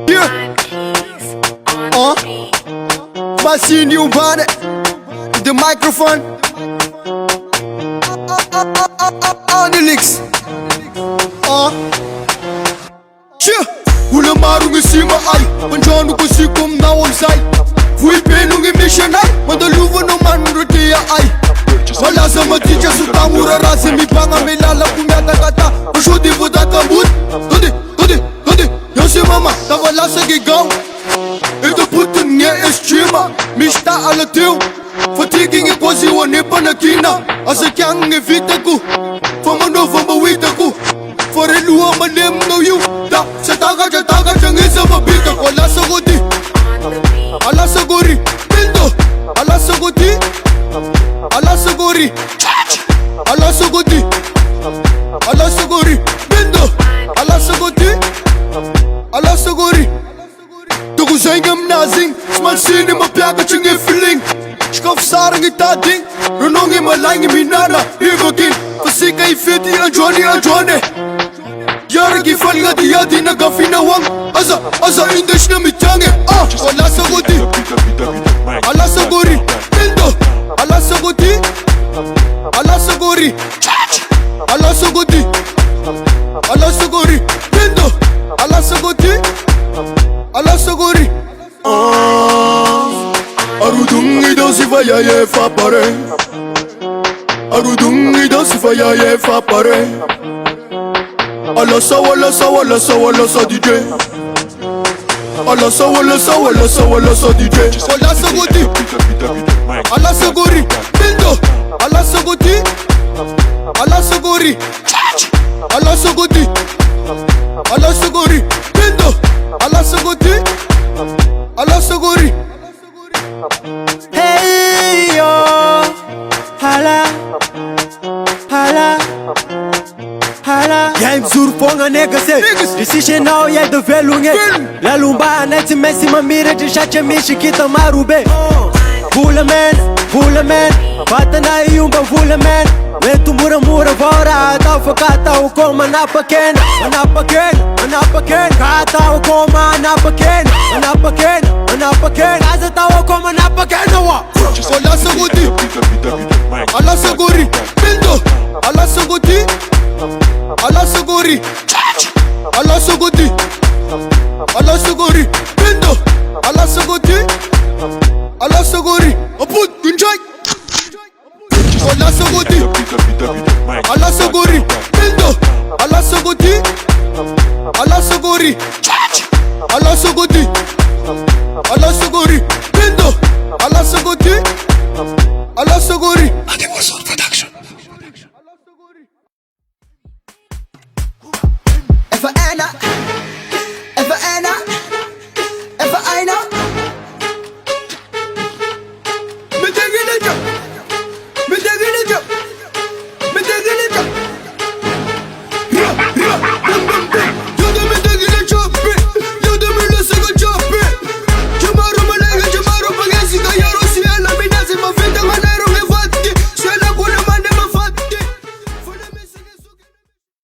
Yeah. Passing you by the microphone. On the licks. Sure. Hula marungi sima ay. Panjanu ko sikum na onsay. Fui penungi mission ay. Madaluva no manrutia ay. Wala sa matija sutamura rasa mi panga melala kumyata kata. Pashudi vuda kabut. Hadi. Yose mama. Tawala sa gigaw. Ito putin nge estrema. Mishta ala teo. Fatiguing e quasi one panakina. Asa kyang e vita ko. Fama no fama wita ko. For a lua manem no you. Da sa taga jang isa mabita ko. Ala sa godi. Ala sa gori. Bindo. Ala sa godi. Ala sa gori. Ala sa godi. Ala sa gori. Bindo. Ala sa godi. Ala sa gori. Tuku zangam nazing. Smal sini mapiaga ching e feeling. Schkaf sarang itading. Runongi malangi minana. Higokin. Fasika ifiti anjone. Yaragi falga di na gafina wang. Asa indesh na mityange. Ala sa godi. Ala sa gori. Bindo. Ala sa godi. Ala sa gori. Ala sa godi. Ala sa gori. Bindo. Ala sa godi. Ala sa gori. Arudungi dosi faya ye fa pare. Arudungi dosi faya ye fa pare. Ala sa DJ. Ala sa DJ. Ala sa godi. Ala sa gori. Bindo. Ala sa godi. Ala sa gori. Ala sa godi. Ala sa gori. Bindo. Ala sa godi. Ala sa gori. Hey yo, hala. Jij zoer ponga negase. Decision now jij de velunge. La lumba net messi mamire de chache mishi kita marube. Vula man, bata na yumba vula man. Wetu mura vora ta fakata u koma na paken. Kata u koma na paken. Kaza ta u koma na paken wa. Ala sa godi. Ala sa gori. Bindo. Ala sa godi. Ala sa gori. Ala sa godi. Ala sa gori. Bindo. Ala sa godi. Ala sa gori. Aput kunjai. Ala sa godi. Ala sa gori. Bindo. Ala sa godi. Ala sa gori. Ala sa godi. Ala sa gori. Bindo. Ala sa godi. Ala sa gori. Adequason Production. Eva Anna.